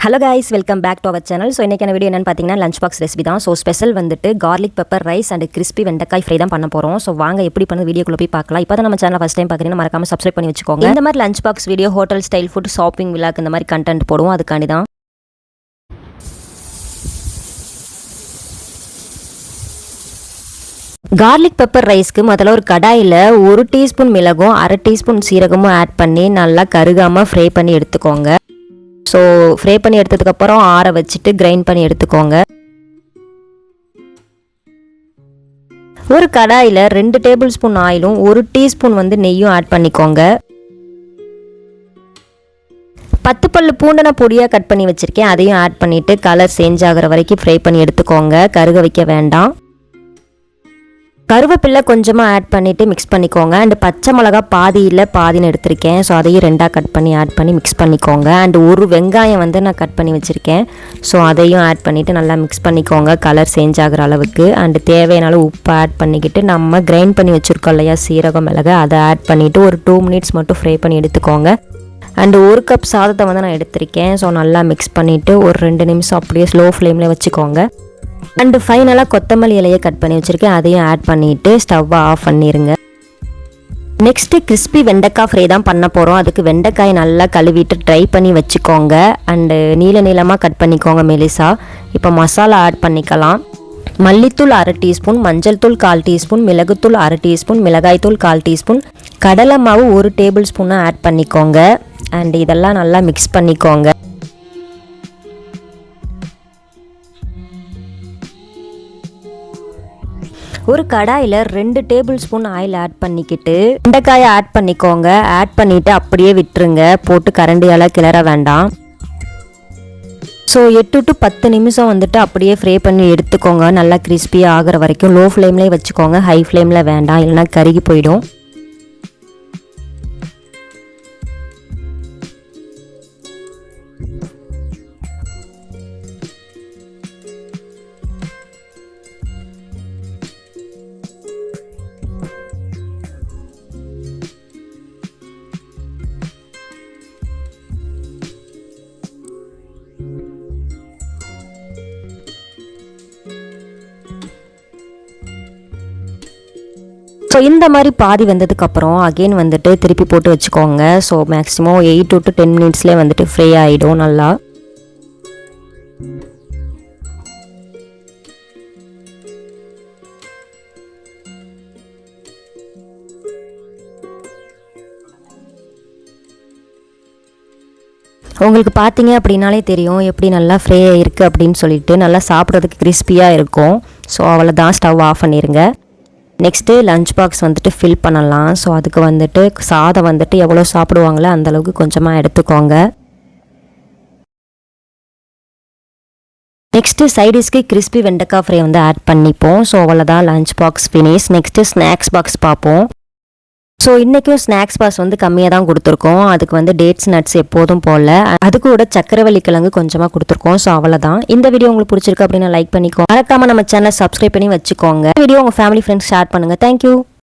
Hello guys, welcome back to our channel. So இன்னைக்கான video என்னன்னு பாத்தீங்கன்னா லஞ்ச் பாக்ஸ் ரெசிபி தான். ஸோ ஸ்பெஷல் வந்துட்டு garlic pepper rice and crispy வெண்டைக்காய் fry தான் பண்ண போகிறோம். ஸோ வாங்க எப்படி பண்ண வீடியோக்குள்ள போய் பார்க்கலாம். இப்போ தான் நம்ம சேனல் ஃபஸ்ட் டைம் பார்க்குறீங்கன்னா மறக்காம சப்ஸ்கிரைப் பண்ணி வச்சுக்கோங்க. இந்த மாதிரி lunch box video hotel style food shopping vlog இந்த மாதிரி கண்டென்ட் போடுவோம், அதுக்காண்டி தான். கார்லிக் பெப்பர் ரைஸ்க்கு முதல்ல ஒரு கடாயில் 1 டீஸ்பூன் மிளகும் 1/2 டீஸ்பூன் சீரகமும் ஆட் பண்ணி நல்லா கருகாமல் ஃப்ரை பண்ணி எடுத்துக்கோங்க. ஸோ ஃப்ரை பண்ணி எடுத்ததுக்கப்புறம் ஆற வச்சுட்டு கிரைண்ட் பண்ணி எடுத்துக்கோங்க. ஒரு கடாயில் 2 டேபிள் ஸ்பூன் ஆயிலும் 1 டீஸ்பூன் நெய்யும் ஆட் பண்ணிக்கோங்க. 10 பல்லு பூண்டை பொடியாக கட் பண்ணி வச்சுருக்கேன், அதையும் ஆட் பண்ணிவிட்டு கலர் சேஞ்ச் ஆகிற வரைக்கும் ஃப்ரை பண்ணி எடுத்துக்கோங்க. கருக வைக்க வேண்டாம். கருவேப்பிலை கொஞ்சமாக ஆட் பண்ணிவிட்டு மிக்ஸ் பண்ணிக்கோங்க. அண்டு பச்சை மிளகா பாதின்னு எடுத்திருக்கேன். ஸோ அதையும் 2ஆக கட் பண்ணி ஆட் பண்ணி மிக்ஸ் பண்ணிக்கோங்க. அண்டு ஒரு வெங்காயம் நான் கட் பண்ணி வச்சுருக்கேன். ஸோ அதையும் ஆட் பண்ணிவிட்டு நல்லா மிக்ஸ் பண்ணிக்கோங்க கலர் சேஞ்ச் ஆகிற அளவுக்கு. அண்டு தேவையான உப்பு ஆட் பண்ணிக்கிட்டு நம்ம கிரைண்ட் பண்ணி வச்சுருக்கோம் இல்லையா சீரகம் மிளகு, அதை ஆட் பண்ணிவிட்டு ஒரு 2 மினிட்ஸ் மட்டும் ஃப்ரை பண்ணி எடுத்துக்கோங்க. அண்டு 1 கப் சாதத்தை நான் எடுத்திருக்கேன். ஸோ நல்லா மிக்ஸ் பண்ணிவிட்டு ஒரு 2 நிமிஷம் அப்படியே ஸ்லோ ஃப்ளேமில் வச்சுக்கோங்க. அண்டு ஃபைனலாக கொத்தமல்லி இலையை கட் பண்ணி வச்சுருக்கேன், அதையும் ஆட் பண்ணிவிட்டு ஸ்டவ்வை ஆஃப் பண்ணிடுங்க. நெக்ஸ்ட்டு கிறிஸ்பி வெண்டைக்காய் ஃப்ரை தான் பண்ண போகிறோம். அதுக்கு வெண்டைக்காய் நல்லா கழுவிட்டு ட்ரை பண்ணி வச்சுக்கோங்க. அண்டு நீளமாக கட் பண்ணிக்கோங்க மெலிசா. இப்போ மசாலா ஆட் பண்ணிக்கலாம். மல்லித்தூள் 1/2 டீஸ்பூன், மஞ்சள் தூள் 1/4 டீஸ்பூன், மிளகுத்தூள் 1/2 டீஸ்பூன், மிளகாய்த்தூள் 1/4 டீஸ்பூன், கடலை மாவு 1 டேபிள் ஸ்பூனாக ஆட் பண்ணிக்கோங்க. அண்டு இதெல்லாம் நல்லா மிக்ஸ் பண்ணிக்கோங்க. ஒரு கடாயில் 2 டேபிள் ஸ்பூன் ஆயில் ஆட் பண்ணிக்கிட்டு வெண்டைக்காயை ஆட் பண்ணிக்கோங்க. ஆட் பண்ணிவிட்டு அப்படியே விட்டுருங்க, போட்டு கரண்டியால் கிளற வேண்டாம். ஸோ 8 to 10 நிமிஷம் அப்படியே ஃப்ரை பண்ணி எடுத்துக்கோங்க. நல்லா கிறிஸ்பியாக ஆகிற வரைக்கும் லோ ஃப்ளேம்லேயே வச்சுக்கோங்க, ஹை ஃப்ளேமில் வேண்டாம், இல்லைனா கருகி போயிடும். ஸோ இந்த மாதிரி பாதி வந்ததுக்கப்புறம் அகெயின் திருப்பி போட்டு வச்சுக்கோங்க. ஸோ மேக்ஸிமம் 8 to 10 மினிட்ஸ்லேயே ஃப்ரை ஆகிடும் நல்லா. உங்களுக்கு பார்த்தீங்க அப்படின்னாலே தெரியும் எப்படி நல்லா ஃப்ரை இருக்குது அப்படின்னு சொல்லிட்டு. நல்லா சாப்பிட்றதுக்கு கிறிஸ்பியாக இருக்கும். ஸோ அவ்வளோதான், ஸ்டவ் ஆஃப் பண்ணிடுங்க. நெக்ஸ்ட்டு லஞ்ச் பாக்ஸ் ஃபில் பண்ணலாம். ஸோ அதுக்கு சாதம் எவ்வளோ சாப்பிடுவாங்களோ அந்தளவுக்கு கொஞ்சமாக எடுத்துக்கோங்க. நெக்ஸ்ட்டு சைடிஷ்க்கு கிறிஸ்பி வெண்டைக்காய் ஃப்ரை ஆட் பண்ணிப்போம். ஸோ அவ்வளோதான், lunch box finish. Next snacks box பார்ப்போம். ஸோ இன்றைக்கும் ஸ்நாக்ஸ் பாக்ஸ் கம்மியாக தான் கொடுத்துருக்கோம். அதுக்கு டேட்ஸ் நட்ஸ் எப்போதும் போல், அது கூட சக்கரவள்ளி கிழங்கு கொஞ்சமாக கொடுத்துருக்கோம். ஸோ அவ்வளோதான். இந்த வீடியோ உங்களுக்கு பிடிச்சிருக்கு அப்படின்னா லைக் பண்ணிக்கோங்க. மறக்காமல் நம்ம சேனலை சப்ஸ்கிரைப் பண்ணி வச்சுக்கோங்க. வீடியோ உங்கள் ஃபேமிலி ஃப்ரெண்ட்ஸ் ஷேர் பண்ணுங்கள். தேங்க்யூ.